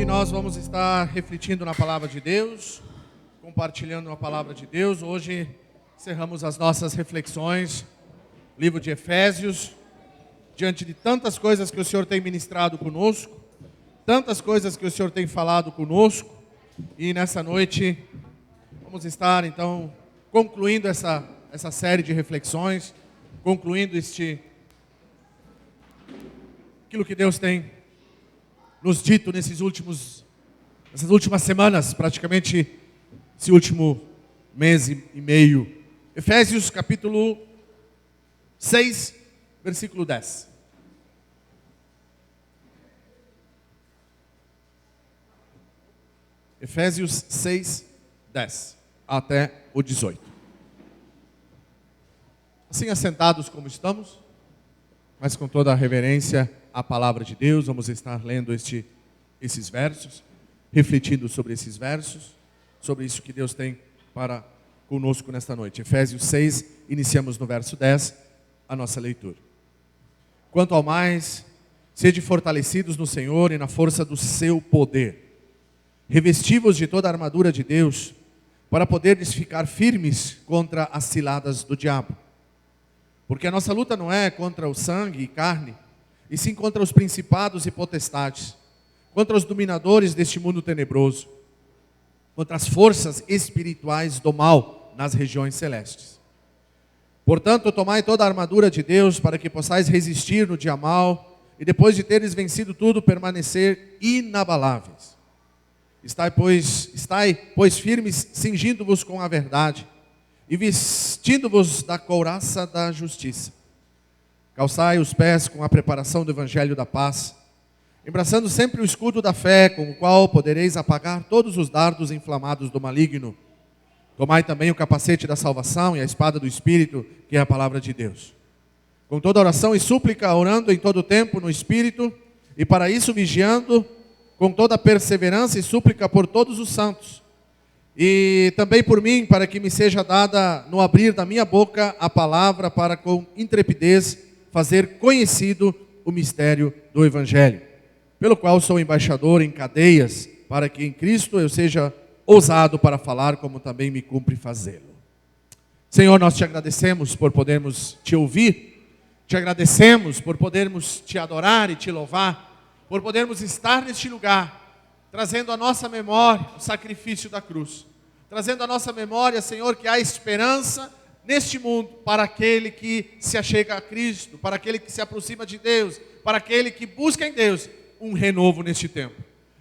E nós vamos estar refletindo na palavra de Deus, compartilhando a palavra de Deus. Hoje encerramos as nossas reflexões, livro de Efésios, diante de tantas coisas que o Senhor tem ministrado conosco, tantas coisas que o Senhor tem falado conosco. E nessa noite vamos estar então concluindo essa série de reflexões, concluindo aquilo que Deus tem nos dito nessas últimas semanas, praticamente esse último mês e meio. Efésios capítulo 6, versículo 10. Efésios 6, 10 até o 18. Assim assentados como estamos, mas com toda a reverência à palavra de Deus, vamos estar lendo esses versos, refletindo sobre esses versos, sobre isso que Deus tem para conosco nesta noite. Efésios 6, iniciamos no verso 10, a nossa leitura. Quanto ao mais, sede fortalecidos no Senhor e na força do seu poder. Revesti-vos de toda a armadura de Deus, para poderes ficar firmes contra as ciladas do diabo. Porque a nossa luta não é contra o sangue e carne, e sim contra os principados e potestades, contra os dominadores deste mundo tenebroso, contra as forças espirituais do mal nas regiões celestes. Portanto, tomai toda a armadura de Deus, para que possais resistir no dia mau, e depois de teres vencido tudo, permanecer inabaláveis. Estai, pois, firmes, cingindo-vos com a verdade, e vestindo-vos da couraça da justiça. Calçai os pés com a preparação do evangelho da paz, embraçando sempre o escudo da fé, com o qual podereis apagar todos os dardos inflamados do maligno. Tomai também o capacete da salvação e a espada do Espírito, que é a palavra de Deus. Com toda oração e súplica, orando em todo tempo no Espírito, e para isso vigiando, com toda perseverança e súplica por todos os santos, e também por mim, para que me seja dada no abrir da minha boca a palavra, para com intrepidez fazer conhecido o mistério do Evangelho, pelo qual sou embaixador em cadeias, para que em Cristo eu seja ousado para falar, como também me cumpre fazê-lo. Senhor, nós te agradecemos por podermos te ouvir, te agradecemos por podermos te adorar e te louvar, por podermos estar neste lugar, trazendo à nossa memória o sacrifício da cruz, trazendo à nossa memória, Senhor, que há esperança neste mundo para aquele que se achega a Cristo, para aquele que se aproxima de Deus, para aquele que busca em Deus um renovo neste tempo.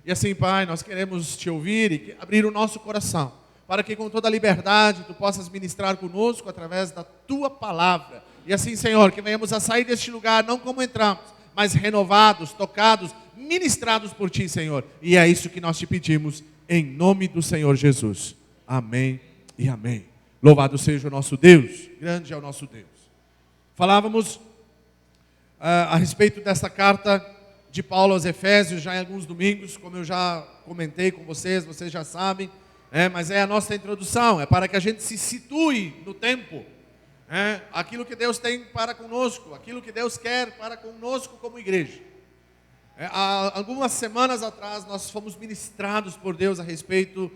E assim, Pai, nós queremos te ouvir e abrir o nosso coração, para que com toda a liberdade tu possas ministrar conosco através da tua palavra. E assim, Senhor, que venhamos a sair deste lugar não como entramos, mas renovados, tocados, ministrados por ti, Senhor. E é isso que nós te pedimos, em nome do Senhor Jesus. Amém e amém. Louvado seja o nosso Deus, grande é o nosso Deus. Falávamos a respeito dessa carta de Paulo aos Efésios já em alguns domingos, como eu já comentei com vocês já sabem, mas é a nossa introdução, é para que a gente se situe no tempo, aquilo que Deus tem para conosco, aquilo que Deus quer para conosco como igreja. Há algumas semanas atrás nós fomos ministrados por Deus a respeito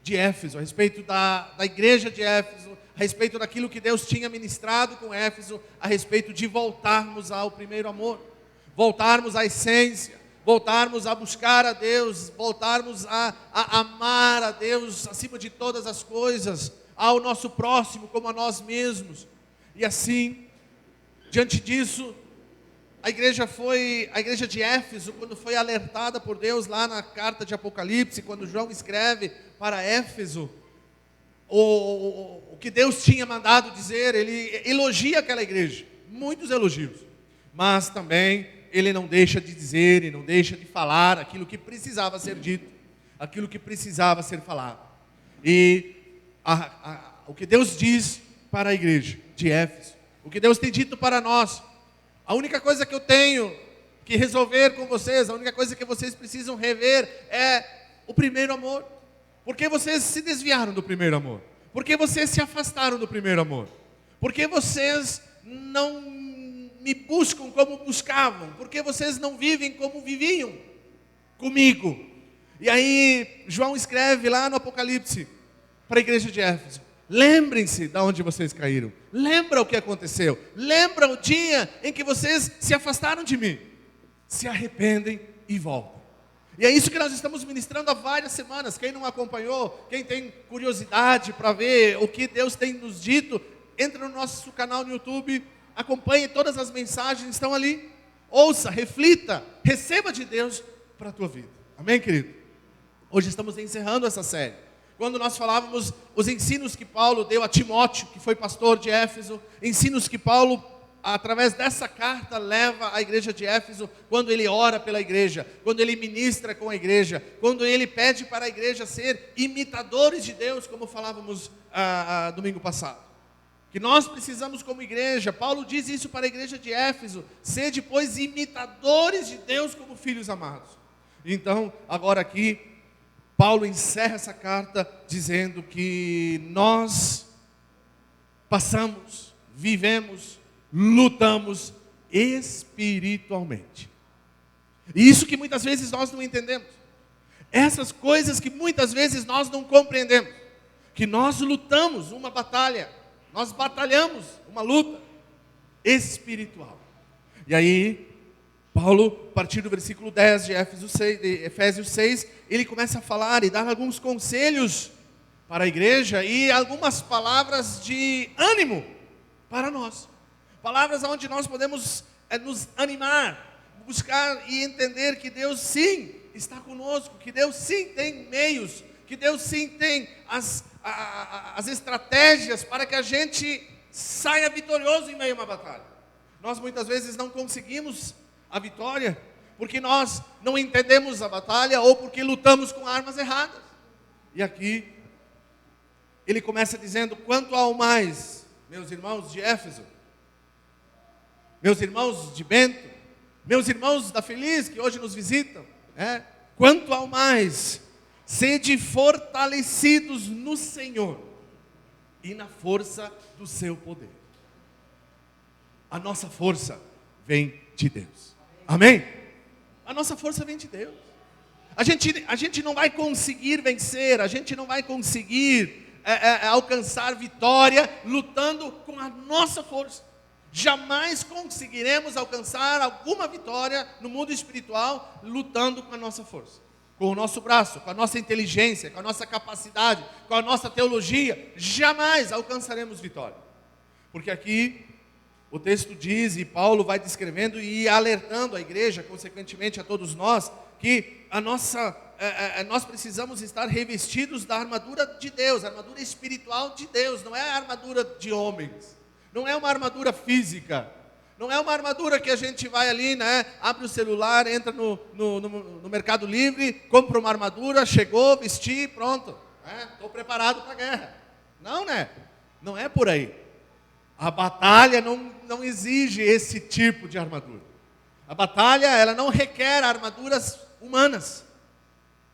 de Éfeso, a respeito da igreja de Éfeso, a respeito daquilo que Deus tinha ministrado com Éfeso, a respeito de voltarmos ao primeiro amor, voltarmos à essência, voltarmos a buscar a Deus, voltarmos a amar a Deus acima de todas as coisas, ao nosso próximo como a nós mesmos. E assim, diante disso, a igreja de Éfeso, quando foi alertada por Deus lá na carta de Apocalipse, quando João escreve para Éfeso o que Deus tinha mandado dizer, ele elogia aquela igreja, muitos elogios, mas também ele não deixa de dizer e não deixa de falar aquilo que precisava ser dito, aquilo que precisava ser falado. E o que Deus diz para a igreja de Éfeso, o que Deus tem dito para nós, a única coisa que eu tenho que resolver com vocês, a única coisa que vocês precisam rever é o primeiro amor. Por que vocês se desviaram do primeiro amor? Por que vocês se afastaram do primeiro amor? Por que vocês não me buscam como buscavam? Por que vocês não vivem como viviam comigo? E aí, João escreve lá no Apocalipse para a igreja de Éfeso: lembrem-se de onde vocês caíram. Lembra o que aconteceu. Lembra o dia em que vocês se afastaram de mim. Se arrependem e voltam. E é isso que nós estamos ministrando há várias semanas. Quem não acompanhou, quem tem curiosidade para ver o que Deus tem nos dito, entre no nosso canal no YouTube, acompanhe, todas as mensagens estão ali. Ouça, reflita, receba de Deus para a tua vida. Amém, querido? Hoje estamos encerrando essa série. Quando nós falávamos os ensinos que Paulo deu a Timóteo, que foi pastor de Éfeso, ensinos que Paulo, através dessa carta, leva à igreja de Éfeso, quando ele ora pela igreja, quando ele ministra com a igreja, quando ele pede para a igreja ser imitadores de Deus, como falávamos domingo passado. Que nós precisamos como igreja, Paulo diz isso para a igreja de Éfeso: sede, pois, imitadores de Deus como filhos amados. Então, agora aqui, Paulo encerra essa carta dizendo que nós passamos, vivemos, lutamos espiritualmente. E isso que muitas vezes nós não entendemos. Essas coisas que muitas vezes nós não compreendemos. Que nós lutamos uma batalha, nós batalhamos uma luta espiritual. E aí, Paulo, a partir do versículo 10 de Efésios 6, ele começa a falar e dar alguns conselhos para a igreja e algumas palavras de ânimo para nós. Palavras onde nós podemos nos animar, buscar e entender que Deus sim está conosco, que Deus sim tem meios, que Deus sim tem as estratégias para que a gente saia vitorioso em meio a uma batalha. Nós muitas vezes não conseguimos a vitória porque nós não entendemos a batalha ou porque lutamos com armas erradas. E aqui ele começa dizendo: quanto ao mais, meus irmãos de Éfeso, meus irmãos de Bento, meus irmãos da Feliz que hoje nos visitam, quanto ao mais, sede fortalecidos no Senhor e na força do seu poder. A nossa força vem de Deus. Amém? A nossa força vem de Deus. A gente não vai conseguir vencer, a gente não vai conseguir alcançar vitória lutando com a nossa força. Jamais conseguiremos alcançar alguma vitória no mundo espiritual lutando com a nossa força. Com o nosso braço, com a nossa inteligência, com a nossa capacidade, com a nossa teologia. Jamais alcançaremos vitória. Porque aqui o texto diz, e Paulo vai descrevendo e alertando a igreja, consequentemente a todos nós, que nós precisamos estar revestidos da armadura de Deus, a armadura espiritual de Deus, não é a armadura de homens, não é uma armadura física, não é uma armadura que a gente vai ali, abre o celular, entra no Mercado Livre, compra uma armadura, chegou, vesti, pronto, estou preparado para a guerra. Não, não é por aí. A batalha não exige esse tipo de armadura. A batalha, ela não requer armaduras humanas.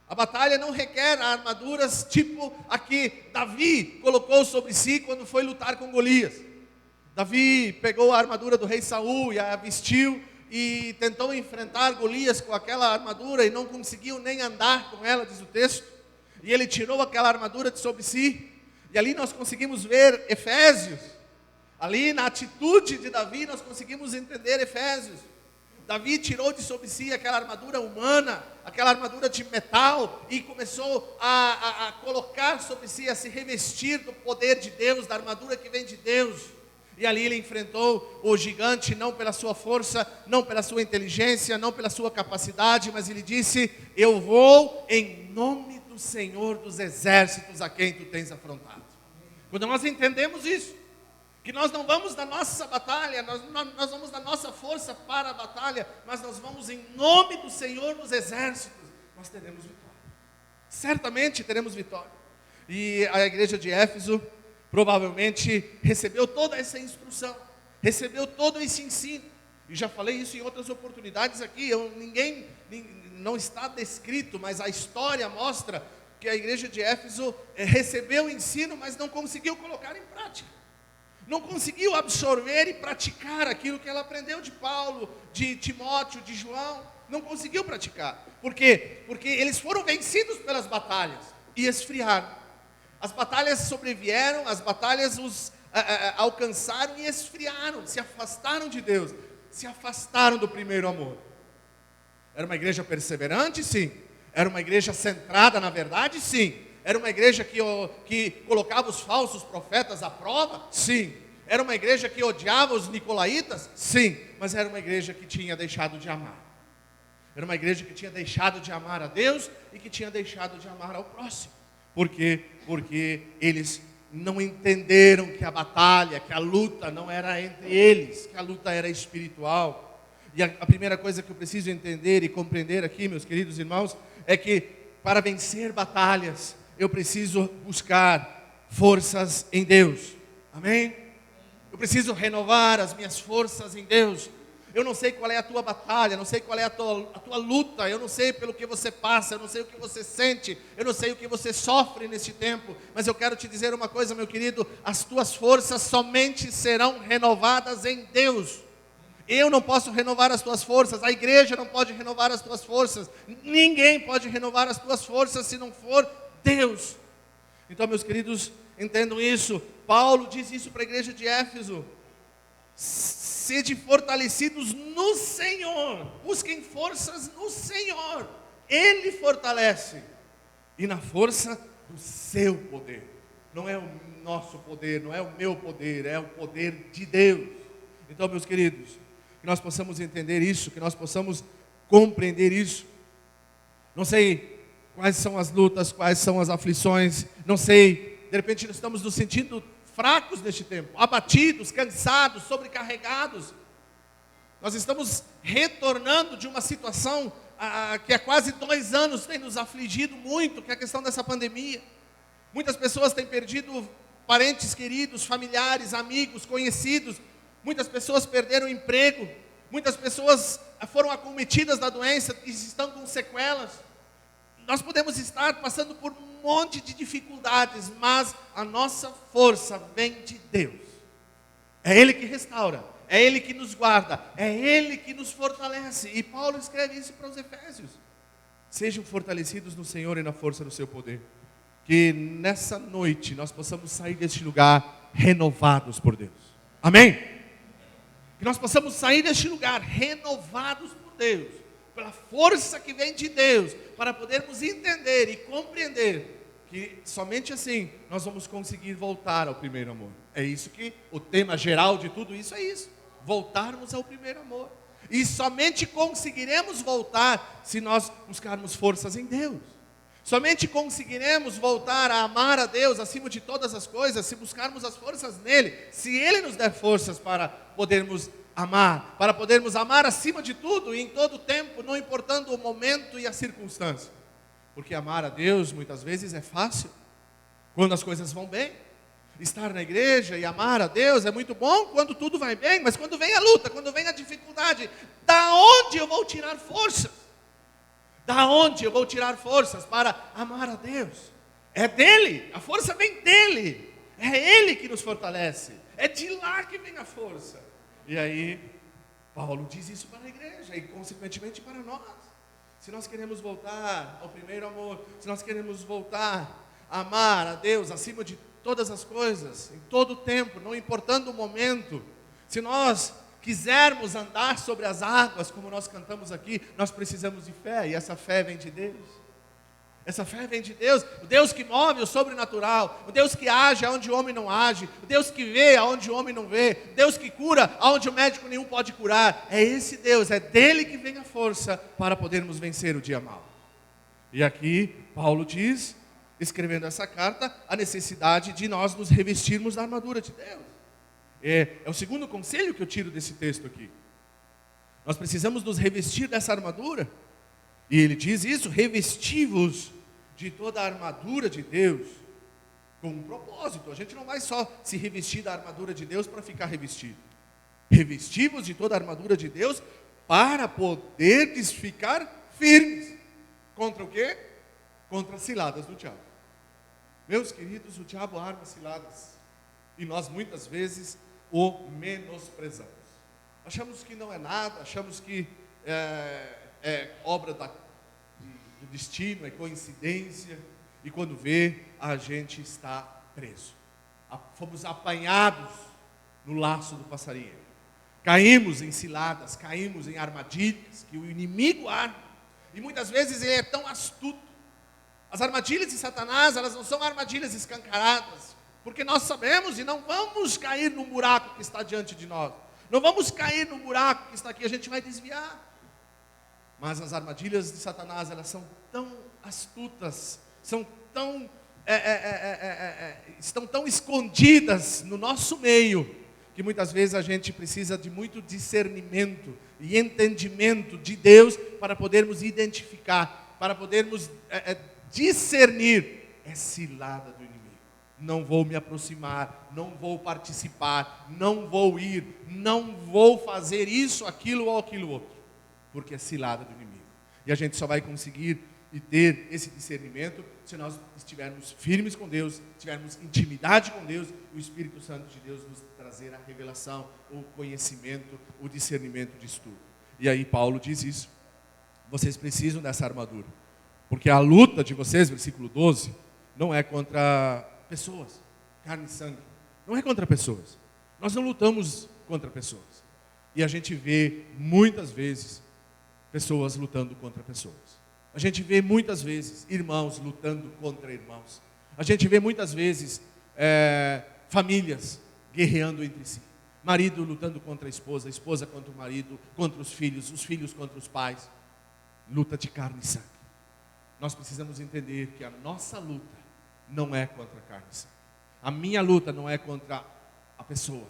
A batalha não requer armaduras tipo a que Davi colocou sobre si quando foi lutar com Golias. Davi pegou a armadura do rei Saul e a vestiu e tentou enfrentar Golias com aquela armadura e não conseguiu nem andar com ela, diz o texto. E ele tirou aquela armadura de sobre si. E ali nós conseguimos ver Efésios. Ali na atitude de Davi nós conseguimos entender Efésios. Davi tirou de sobre si aquela armadura humana, aquela armadura de metal e começou a colocar sobre si, a se revestir do poder de Deus, da armadura que vem de Deus. E ali ele enfrentou o gigante não pela sua força, não pela sua inteligência, não pela sua capacidade, mas ele disse: eu vou em nome do Senhor dos exércitos a quem tu tens afrontado. Quando nós entendemos isso, que nós não vamos da nossa batalha, nós vamos da nossa força para a batalha, mas nós vamos em nome do Senhor dos exércitos, nós teremos vitória. Certamente teremos vitória. E a igreja de Éfeso provavelmente recebeu toda essa instrução, recebeu todo esse ensino. E já falei isso em outras oportunidades aqui, não está descrito, mas a história mostra que a igreja de Éfeso recebeu o ensino, mas não conseguiu colocar em prática. Não conseguiu absorver e praticar aquilo que ela aprendeu de Paulo, de Timóteo, de João. Não conseguiu praticar. Por quê? Porque eles foram vencidos pelas batalhas e esfriaram. As batalhas sobrevieram, as batalhas os alcançaram e esfriaram, se afastaram de Deus, se afastaram do primeiro amor. Era uma igreja perseverante? Sim. Era uma igreja centrada na verdade? Sim. Era uma igreja que colocava os falsos profetas à prova? Sim. Era uma igreja que odiava os nicolaítas? Sim. Mas era uma igreja que tinha deixado de amar. Era uma igreja que tinha deixado de amar a Deus e que tinha deixado de amar ao próximo. Por quê? Porque eles não entenderam que a batalha, que a luta não era entre eles, que a luta era espiritual. E a primeira coisa que eu preciso entender e compreender aqui, meus queridos irmãos, é que para vencer batalhas, eu preciso buscar forças em Deus. Amém? Eu preciso renovar as minhas forças em Deus. Eu não sei qual é a tua batalha, não sei qual é a tua luta, eu não sei pelo que você passa, eu não sei o que você sente, eu não sei o que você sofre neste tempo, mas eu quero te dizer uma coisa, meu querido, as tuas forças somente serão renovadas em Deus. Eu não posso renovar as tuas forças, a igreja não pode renovar as tuas forças, ninguém pode renovar as tuas forças se não for Deus. Então, meus queridos, entendam isso. Paulo diz isso para a igreja de Éfeso: sede fortalecidos no Senhor, busquem forças no Senhor, Ele fortalece, e na força do seu poder. Não é o nosso poder, não é o meu poder, é o poder de Deus. Então, meus queridos, que nós possamos entender isso, que nós possamos compreender isso. Não sei quais são as lutas, quais são as aflições, não sei, de repente nós estamos nos sentindo fracos neste tempo, abatidos, cansados, sobrecarregados. Nós estamos retornando de uma situação que há quase 2 anos tem nos afligido muito, que é a questão dessa pandemia. Muitas pessoas têm perdido parentes queridos, familiares, amigos, conhecidos. Muitas pessoas perderam o emprego. Muitas pessoas foram acometidas da doença e estão com sequelas. Nós podemos estar passando por um monte de dificuldades, mas a nossa força vem de Deus. É Ele que restaura, é Ele que nos guarda, é Ele que nos fortalece. E Paulo escreve isso para os Efésios: sejam fortalecidos no Senhor e na força do seu poder. Que nessa noite nós possamos sair deste lugar renovados por Deus. Amém? Que nós possamos sair deste lugar renovados por Deus, pela força que vem de Deus, para podermos entender e compreender que somente assim nós vamos conseguir voltar ao primeiro amor. É isso que o tema geral de tudo isso é isso: voltarmos ao primeiro amor. E somente conseguiremos voltar se nós buscarmos forças em Deus. Somente conseguiremos voltar a amar a Deus acima de todas as coisas se buscarmos as forças nele, se Ele nos der forças para podermos amar acima de tudo e em todo tempo, não importando o momento e a circunstância. Porque amar a Deus muitas vezes é fácil, quando as coisas vão bem. Estar na igreja e amar a Deus é muito bom quando tudo vai bem, mas quando vem a luta, quando vem a dificuldade, da onde eu vou tirar forças? Da onde eu vou tirar forças para amar a Deus? É dele, a força vem dele, é Ele que nos fortalece, é de lá que vem a força. E aí, Paulo diz isso para a igreja e consequentemente para nós. Se nós queremos voltar ao primeiro amor, se nós queremos voltar a amar a Deus acima de todas as coisas, em todo o tempo, não importando o momento, se nós quisermos andar sobre as águas, como nós cantamos aqui, nós precisamos de fé, e essa fé vem de Deus. Essa fé vem de Deus, o Deus que move o sobrenatural, o Deus que age onde o homem não age, o Deus que vê onde o homem não vê, o Deus que cura onde o médico nenhum pode curar. É esse Deus, é dele que vem a força para podermos vencer o dia mau. E aqui Paulo diz, escrevendo essa carta, a necessidade de nós nos revestirmos da armadura de Deus. É o segundo conselho que eu tiro desse texto aqui. Nós precisamos nos revestir dessa armadura. E ele diz isso: revesti-vos de toda a armadura de Deus, com um propósito. A gente não vai só se revestir da armadura de Deus para ficar revestido. Revesti-vos de toda a armadura de Deus para poderdes ficar firmes. Contra o quê? Contra as ciladas do diabo. Meus queridos, o diabo arma ciladas. E nós muitas vezes o menosprezamos. Achamos que não é nada, achamos que é obra do destino, é coincidência, e quando vê, a gente está preso. Fomos apanhados no laço do passarinheiro. Caímos em ciladas, caímos em armadilhas que o inimigo arma. E muitas vezes ele é tão astuto. As armadilhas de Satanás, elas não são armadilhas escancaradas, porque nós sabemos e não vamos cair no buraco que está diante de nós. Não vamos cair no buraco que está aqui, a gente vai desviar. Mas as armadilhas de Satanás, elas são tão astutas, são tão, estão tão escondidas no nosso meio, que muitas vezes a gente precisa de muito discernimento e entendimento de Deus para podermos identificar, para podermos discernir. É cilada do inimigo. Não vou me aproximar, não vou participar, não vou ir, não vou fazer isso, aquilo ou aquilo outro, porque é cilada do inimigo. E a gente só vai conseguir e ter esse discernimento se nós estivermos firmes com Deus, tivermos intimidade com Deus, e o Espírito Santo de Deus nos trazer a revelação, o conhecimento, o discernimento disso tudo. E aí Paulo diz isso. Vocês precisam dessa armadura, porque a luta de vocês, versículo 12, não é contra pessoas, carne e sangue. Não é contra pessoas. Nós não lutamos contra pessoas. E a gente vê muitas vezes pessoas lutando contra pessoas. A gente vê muitas vezes irmãos lutando contra irmãos. A gente vê muitas vezes famílias guerreando entre si. Marido lutando contra a esposa contra o marido, contra os filhos contra os pais. Luta de carne e sangue. Nós precisamos entender que a nossa luta não é contra a carne e sangue. A minha luta não é contra a pessoa.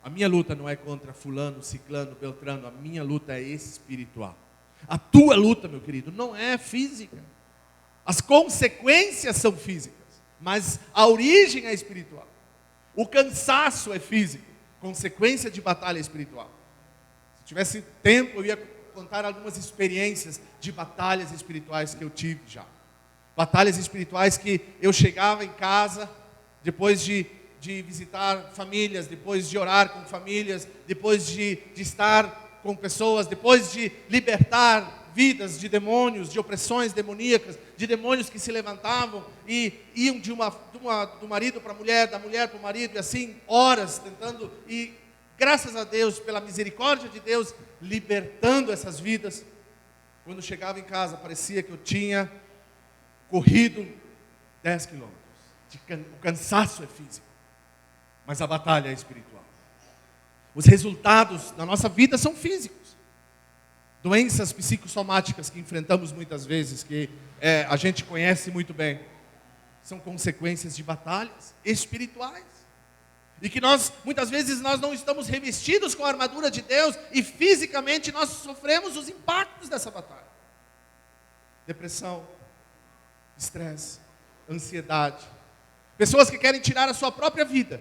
A minha luta não é contra fulano, ciclano, beltrano. A minha luta é espiritual. A tua luta, meu querido, não é física. As consequências são físicas, mas a origem é espiritual. O cansaço é físico, consequência de batalha espiritual. Se tivesse tempo, eu ia contar algumas experiências de batalhas espirituais que eu tive já. Batalhas espirituais que eu chegava em casa, depois de visitar famílias, depois de orar com famílias, depois de estar com pessoas, depois de libertar vidas de demônios, de opressões demoníacas, de demônios que se levantavam e iam do marido para a mulher, da mulher para o marido, e assim, horas tentando, e graças a Deus, pela misericórdia de Deus, libertando essas vidas. Quando chegava em casa, parecia que eu tinha corrido 10 quilômetros. O cansaço é físico, mas a batalha é espiritual. Os resultados da nossa vida são físicos. Doenças psicossomáticas que enfrentamos muitas vezes, que a gente conhece muito bem, são consequências de batalhas espirituais. E que muitas vezes, nós não estamos revestidos com a armadura de Deus, e fisicamente nós sofremos os impactos dessa batalha. Depressão, estresse, ansiedade. Pessoas que querem tirar a sua própria vida.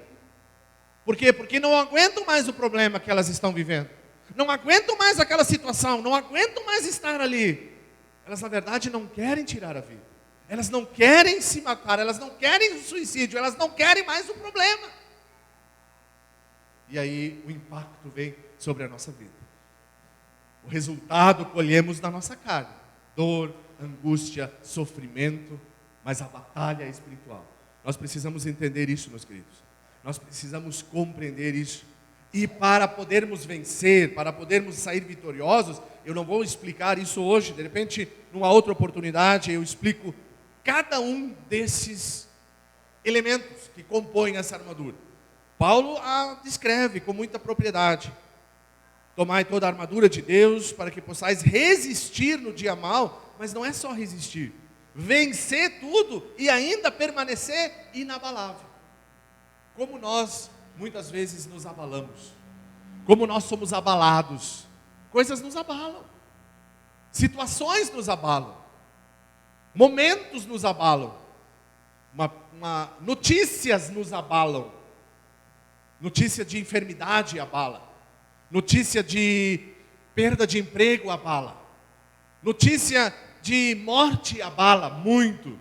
Por quê? Porque não aguentam mais o problema que elas estão vivendo. Não aguentam mais aquela situação, não aguentam mais estar ali. Elas, na verdade, não querem tirar a vida. Elas não querem se matar, elas não querem o suicídio, elas não querem mais o problema. E aí o impacto vem sobre a nossa vida. O resultado colhemos na nossa carne. Dor, angústia, sofrimento, mas a batalha é espiritual. Nós precisamos entender isso, meus queridos. Nós precisamos compreender isso. E para podermos vencer, para podermos sair vitoriosos, eu não vou explicar isso hoje. De repente, numa outra oportunidade, eu explico cada um desses elementos que compõem essa armadura. Paulo a descreve com muita propriedade. Tomai toda a armadura de Deus para que possais resistir no dia mau, mas não é só resistir. Vencer tudo e ainda permanecer inabalável. Como nós muitas vezes nos abalamos. Como nós somos abalados. Coisas nos abalam. Situações nos abalam. Momentos nos abalam. Notícias nos abalam. Notícia de enfermidade abala. Notícia de perda de emprego abala. Notícia de morte abala muito.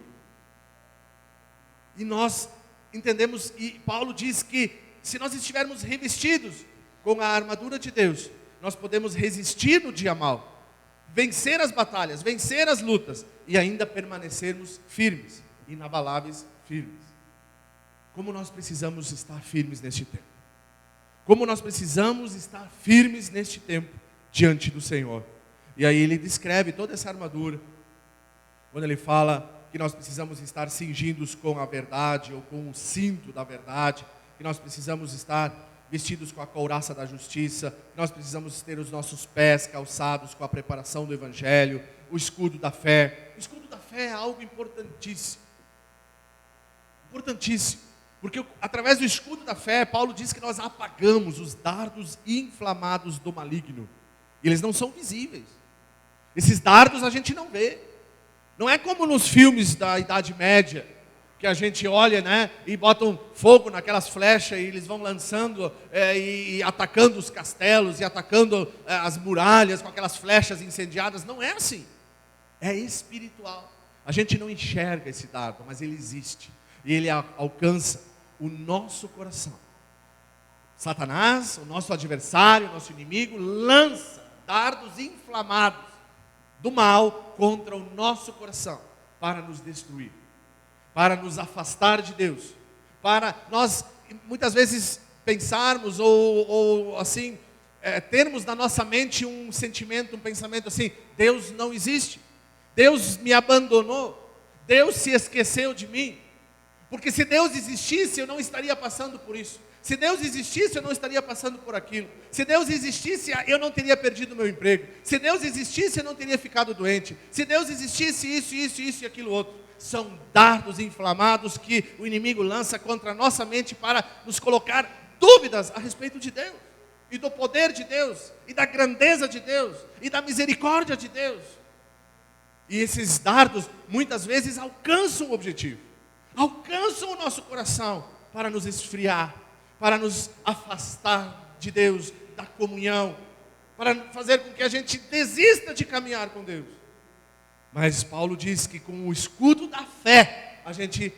E nós entendemos, e Paulo diz que se nós estivermos revestidos com a armadura de Deus, nós podemos resistir no dia mau. vencer as batalhas, vencer as lutas e ainda permanecermos firmes, inabaláveis, firmes. Como nós precisamos estar firmes neste tempo. Como nós precisamos estar firmes neste tempo diante do Senhor. E aí ele descreve toda essa armadura. Quando ele fala que nós precisamos estar cingidos com a verdade, ou com o cinto da verdade, que nós precisamos estar vestidos com a couraça da justiça, que nós precisamos ter os nossos pés calçados com a preparação do Evangelho, o escudo da fé. O escudo da fé é algo importantíssimo. Importantíssimo. Porque através do escudo da fé, Paulo diz que nós apagamos os dardos inflamados do maligno. E eles não são visíveis. Esses dardos a gente não vê. Não é como nos filmes da Idade Média, que a gente olha, né, e botam fogo naquelas flechas e eles vão lançando e atacando os castelos e atacando as muralhas com aquelas flechas incendiadas. Não é assim. É espiritual. A gente não enxerga esse dardo, mas ele existe. E ele alcança o nosso coração. Satanás, o nosso adversário, o nosso inimigo, lança dardos inflamados do mal contra o nosso coração, para nos destruir, para nos afastar de Deus, para nós muitas vezes pensarmos ou assim, termos na nossa mente um sentimento, um pensamento assim: Deus não existe, Deus me abandonou, Deus se esqueceu de mim. Porque se Deus existisse, eu não estaria passando por isso. Se Deus existisse, eu não estaria passando por aquilo. Se Deus existisse, eu não teria perdido o meu emprego. Se Deus existisse, eu não teria ficado doente. Se Deus existisse, isso e aquilo outro. São dardos inflamados que o inimigo lança contra a nossa mente para nos colocar dúvidas a respeito de Deus, e do poder de Deus, e da grandeza de Deus, e da misericórdia de Deus. E esses dardos, muitas vezes, alcançam o objetivo. Alcançam o nosso coração para nos esfriar, para nos afastar de Deus, da comunhão, para fazer com que a gente desista de caminhar com Deus. Mas Paulo diz que com o escudo da fé, a gente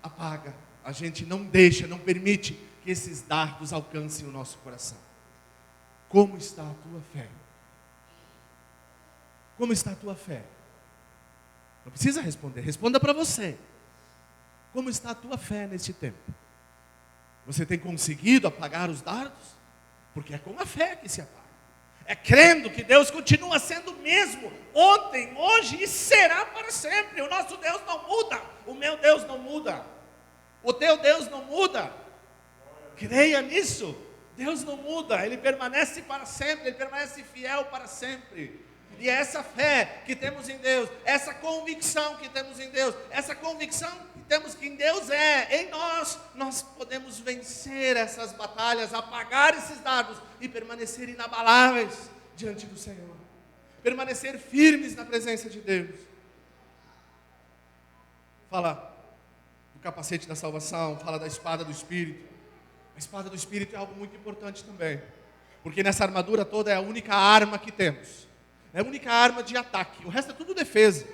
apaga, a gente não deixa, não permite que esses dardos alcancem o nosso coração. Como está a tua fé? Como está a tua fé? Não precisa responder, responda para você. Como está a tua fé neste tempo? Você tem conseguido apagar os dardos? Porque é com a fé que se apaga. É crendo que Deus continua sendo o mesmo, ontem, hoje e será para sempre. O nosso Deus não muda, o meu Deus não muda, o teu Deus não muda. Creia nisso. Deus não muda, Ele permanece para sempre, Ele permanece fiel para sempre. E é essa fé que temos em Deus, essa convicção que temos em Deus, essa convicção que temos que em Deus em nós podemos vencer essas batalhas, apagar esses dardos e permanecer inabaláveis diante do Senhor, permanecer firmes na presença de Deus. Fala do capacete da salvação, fala da espada do Espírito. A espada do Espírito é algo muito importante também, porque nessa armadura toda é a única arma que temos. É a única arma de ataque. O resto é tudo defesa.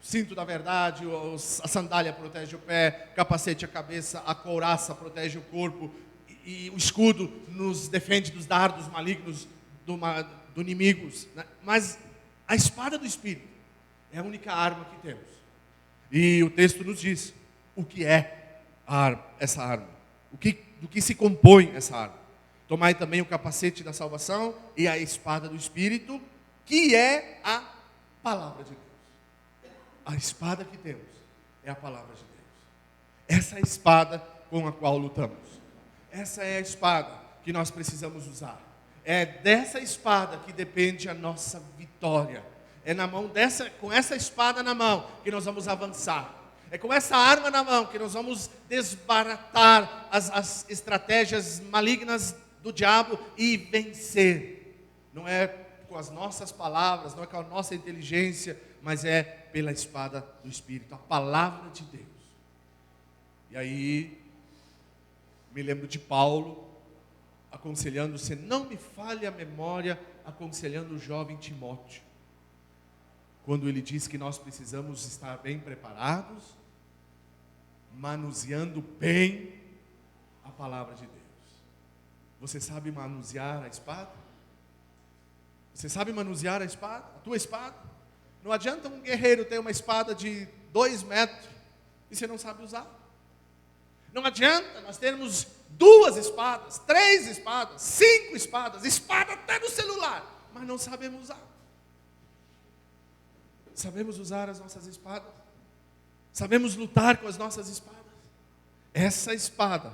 O cinto da verdade, a sandália protege o pé, o capacete a cabeça, a couraça protege o corpo, e o escudo nos defende dos dardos malignos do inimigo. Mas a espada do Espírito é a única arma que temos. E o texto nos diz o que é essa arma. Do que se compõe essa arma. Tomai também o capacete da salvação e a espada do Espírito, que é a palavra de Deus. A espada que temos é a palavra de Deus. Essa é a espada com a qual lutamos. Essa é a espada que nós precisamos usar. É dessa espada que depende a nossa vitória. É com essa espada na mão que nós vamos avançar. É com essa arma na mão que nós vamos desbaratar as estratégias malignas do diabo e vencer. Não é com as nossas palavras, não é com a nossa inteligência, mas é pela espada do Espírito, a palavra de Deus. E aí, me lembro de Paulo, aconselhando, se não me falhe a memória, aconselhando o jovem Timóteo, quando ele diz que nós precisamos estar bem preparados, manuseando bem a palavra de Deus. Você sabe manusear a espada? Você sabe manusear a espada, a tua espada? Não adianta um guerreiro ter uma espada de 2 metros e você não sabe usar. Não adianta nós termos 2 espadas, 3 espadas, 5 espadas, espada até no celular, mas não sabemos usar. Sabemos usar as nossas espadas? Sabemos lutar com as nossas espadas? Essa espada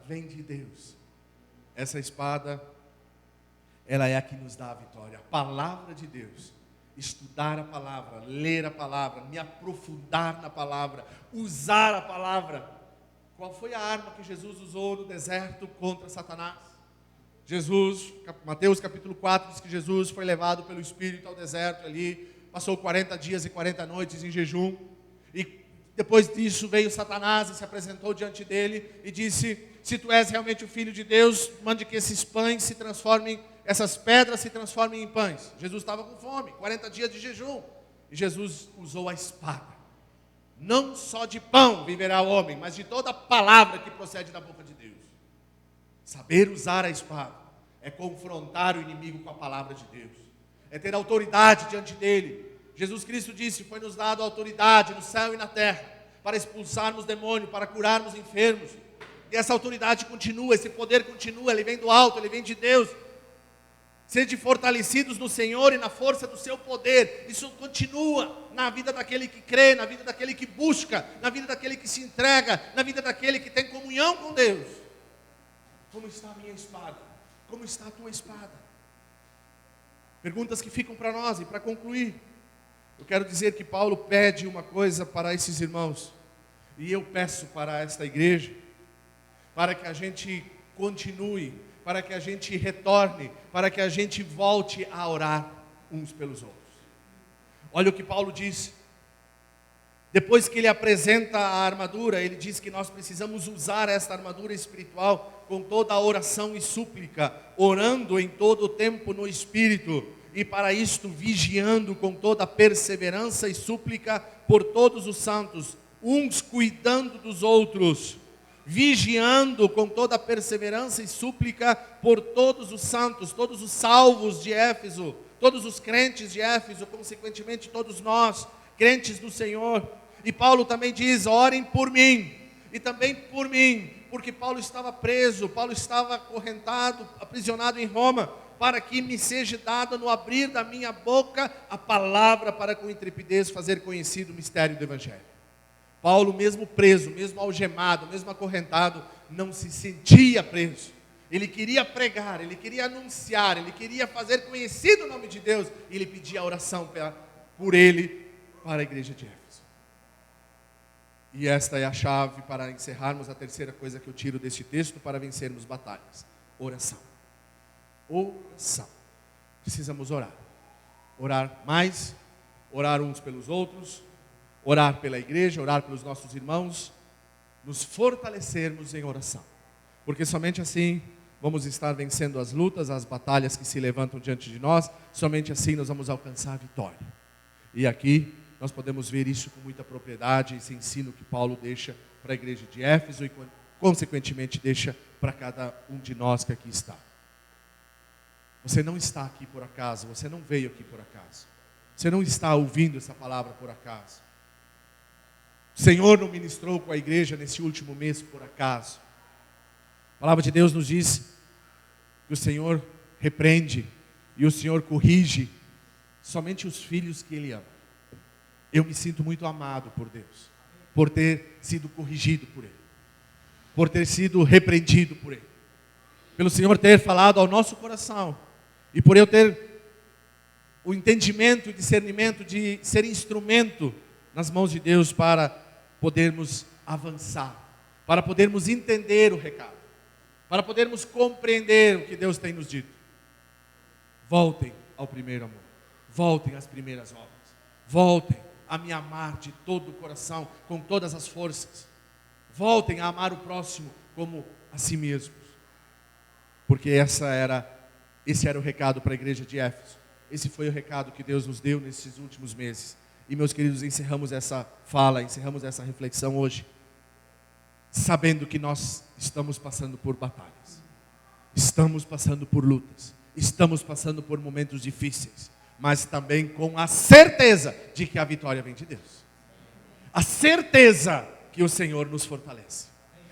vem de Deus. Essa espada, ela é a que nos dá a vitória. A palavra de Deus. Estudar a palavra, ler a palavra, me aprofundar na palavra, usar a palavra. Qual foi a arma que Jesus usou no deserto contra Satanás? Mateus capítulo 4 diz que Jesus foi levado pelo Espírito ao deserto ali, passou 40 dias e 40 noites em jejum, e depois disso veio Satanás e se apresentou diante dele e disse: se tu és realmente o Filho de Deus, mande que esses pães se transformem, essas pedras se transformem em pães. Jesus estava com fome, 40 dias de jejum, e Jesus usou a espada. Não só de pão viverá o homem, mas de toda a palavra que procede da boca de Deus. Saber usar a espada é confrontar o inimigo com a palavra de Deus, é ter autoridade diante dele. Jesus Cristo disse: foi nos dado autoridade no céu e na terra, para expulsarmos demônios, para curarmos enfermos. E essa autoridade continua, esse poder continua, ele vem do alto, ele vem de Deus. Sede fortalecidos no Senhor e na força do seu poder. Isso continua na vida daquele que crê, na vida daquele que busca, na vida daquele que se entrega, na vida daquele que tem comunhão com Deus. Como está a minha espada? Como está a tua espada? Perguntas que ficam para nós. E para concluir, eu quero dizer que Paulo pede uma coisa para esses irmãos, e eu peço para esta igreja, para que a gente continue, para que a gente retorne, para que a gente volte a orar uns pelos outros. Olha o que Paulo diz. Depois que ele apresenta a armadura, ele diz que nós precisamos usar esta armadura espiritual com toda a oração e súplica, orando em todo o tempo no Espírito, e para isto vigiando com toda a perseverança e súplica por todos os santos, uns cuidando dos outros, vigiando com toda a perseverança e súplica por todos os santos, todos os salvos de Éfeso, todos os crentes de Éfeso, consequentemente todos nós, crentes do Senhor. E Paulo também diz: orem por mim, e também por mim, porque Paulo estava preso, Paulo estava acorrentado, aprisionado em Roma, para que me seja dada no abrir da minha boca a palavra, para com intrepidez fazer conhecido o mistério do Evangelho. Paulo, mesmo preso, mesmo algemado, mesmo acorrentado, não se sentia preso. Ele queria pregar, ele queria anunciar, ele queria fazer conhecido o nome de Deus, e ele pedia a oração por ele para a igreja de Éfeso. E esta é a chave para encerrarmos a terceira coisa que eu tiro deste texto para vencermos batalhas: oração. Oração. Precisamos orar. Orar mais, orar uns pelos outros, orar pela igreja, orar pelos nossos irmãos, nos fortalecermos em oração. Porque somente assim vamos estar vencendo as lutas, as batalhas que se levantam diante de nós, somente assim nós vamos alcançar a vitória. E aqui nós podemos ver isso com muita propriedade, esse ensino que Paulo deixa para a igreja de Éfeso e consequentemente deixa para cada um de nós que aqui está. Você não está aqui por acaso, você não veio aqui por acaso, você não está ouvindo essa palavra por acaso. O Senhor não ministrou com a igreja nesse último mês por acaso. A palavra de Deus nos diz que o Senhor repreende e o Senhor corrige somente os filhos que Ele ama. Eu me sinto muito amado por Deus, por ter sido corrigido por Ele, por ter sido repreendido por Ele, pelo Senhor ter falado ao nosso coração, e por eu ter o entendimento e discernimento de ser instrumento nas mãos de Deus para podermos avançar, para podermos entender o recado, para podermos compreender o que Deus tem nos dito. Voltem ao primeiro amor, voltem às primeiras obras, voltem a me amar de todo o coração, com todas as forças. Voltem a amar o próximo como a si mesmos. Porque esse era o recado para a igreja de Éfeso. Esse foi o recado que Deus nos deu nesses últimos meses. E meus queridos, encerramos essa fala, encerramos essa reflexão hoje, sabendo que nós estamos passando por batalhas. Estamos passando por lutas. estamos passando por momentos difíceis, mas também com a certeza de que a vitória vem de Deus. A certeza que o Senhor nos fortalece.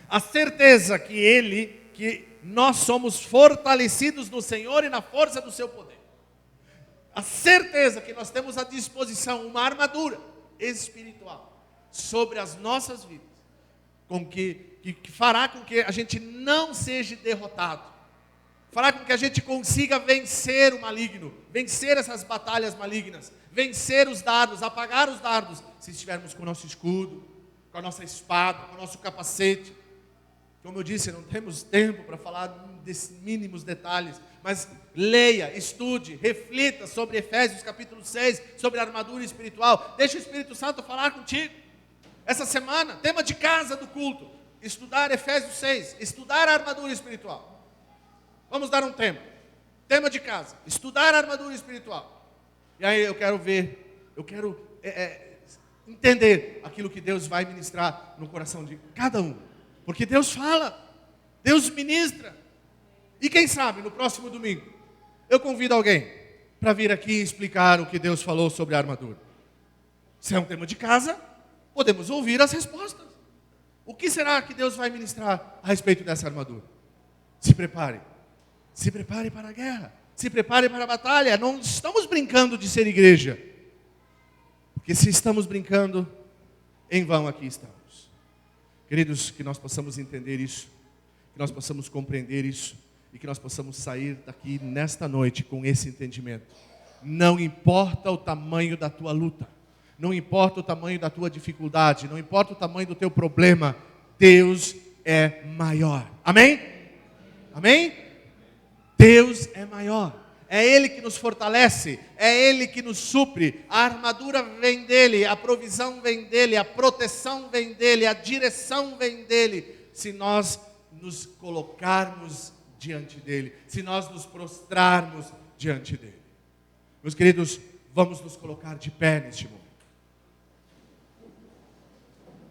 A certeza que nós somos fortalecidos no Senhor e na força do seu poder. A certeza que nós temos à disposição uma armadura espiritual sobre as nossas vidas, que fará com que a gente não seja derrotado, fará com que a gente consiga vencer o maligno, vencer essas batalhas malignas, vencer os dardos, apagar os dardos, se estivermos com o nosso escudo, com a nossa espada, com o nosso capacete. Como eu disse, não temos tempo para falar desses mínimos detalhes, mas leia, estude, reflita sobre Efésios capítulo 6, sobre a armadura espiritual. Deixa o Espírito Santo falar contigo. Essa semana, tema de casa do culto, estudar Efésios 6, estudar a armadura espiritual. Vamos dar um tema. Tema de casa, estudar a armadura espiritual. E aí eu quero entender aquilo que Deus vai ministrar no coração de cada um. Porque Deus fala, Deus ministra. E quem sabe, no próximo domingo, eu convido alguém para vir aqui explicar o que Deus falou sobre a armadura. Se é um tema de casa, podemos ouvir as respostas. O que será que Deus vai ministrar a respeito dessa armadura? Se prepare. Se prepare para a guerra. Se prepare para a batalha. Não estamos brincando de ser igreja. Porque se estamos brincando, em vão aqui estamos. Queridos, que nós possamos entender isso. Que nós possamos compreender isso. E que nós possamos sair daqui nesta noite com esse entendimento. Não importa o tamanho da tua luta. Não importa o tamanho da tua dificuldade. Não importa o tamanho do teu problema. Deus é maior. Amém? Amém? Deus é maior. É Ele que nos fortalece. É Ele que nos supre. A armadura vem dEle. A provisão vem dEle. A proteção vem dEle. A direção vem dEle. Se nós nos colocarmos diante dEle. Se nós nos prostrarmos diante dEle. Meus queridos, vamos nos colocar de pé neste momento.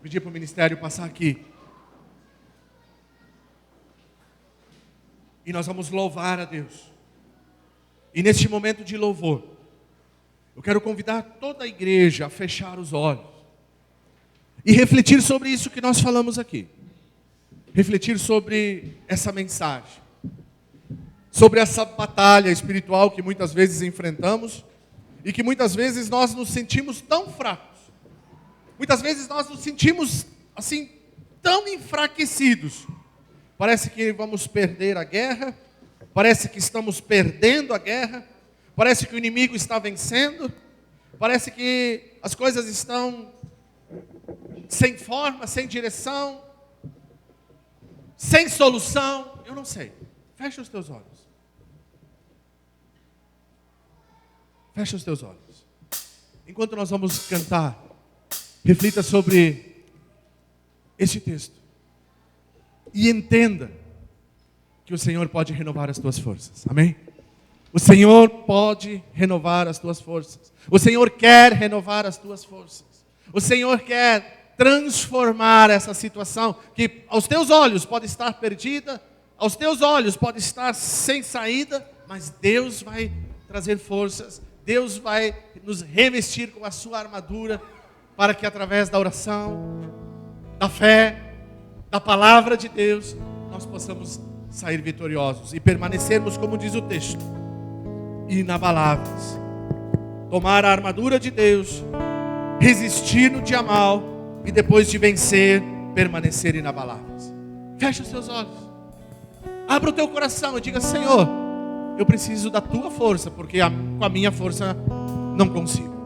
Pedir para o ministério passar aqui. E nós vamos louvar a Deus. E neste momento de louvor, eu quero convidar toda a igreja a fechar os olhos. E refletir sobre isso que nós falamos aqui. Refletir sobre essa mensagem. Sobre essa batalha espiritual que muitas vezes enfrentamos. E que muitas vezes nós nos sentimos tão fracos. Muitas vezes nós nos sentimos assim, tão enfraquecidos. Parece que vamos perder a guerra. Parece que estamos perdendo a guerra. Parece que o inimigo está vencendo. Parece que as coisas estão sem forma, sem direção, sem solução. Eu não sei. Fecha os teus olhos. Fecha os teus olhos. Enquanto nós vamos cantar, reflita sobre este texto. E entenda que o Senhor pode renovar as tuas forças. Amém? O Senhor pode renovar as tuas forças. O Senhor quer renovar as tuas forças. O Senhor quer transformar essa situação que aos teus olhos pode estar perdida, aos teus olhos pode estar sem saída, mas Deus vai trazer forças. Deus vai nos revestir com a sua armadura para que através da oração, da fé, da palavra de Deus, nós possamos sair vitoriosos e permanecermos, como diz o texto, inabaláveis. Tomar a armadura de Deus, resistir no dia mal e depois de vencer, permanecer inabaláveis. Fecha os teus olhos. Abra o teu coração e diga: Senhor, eu preciso da tua força, porque com a minha força não consigo.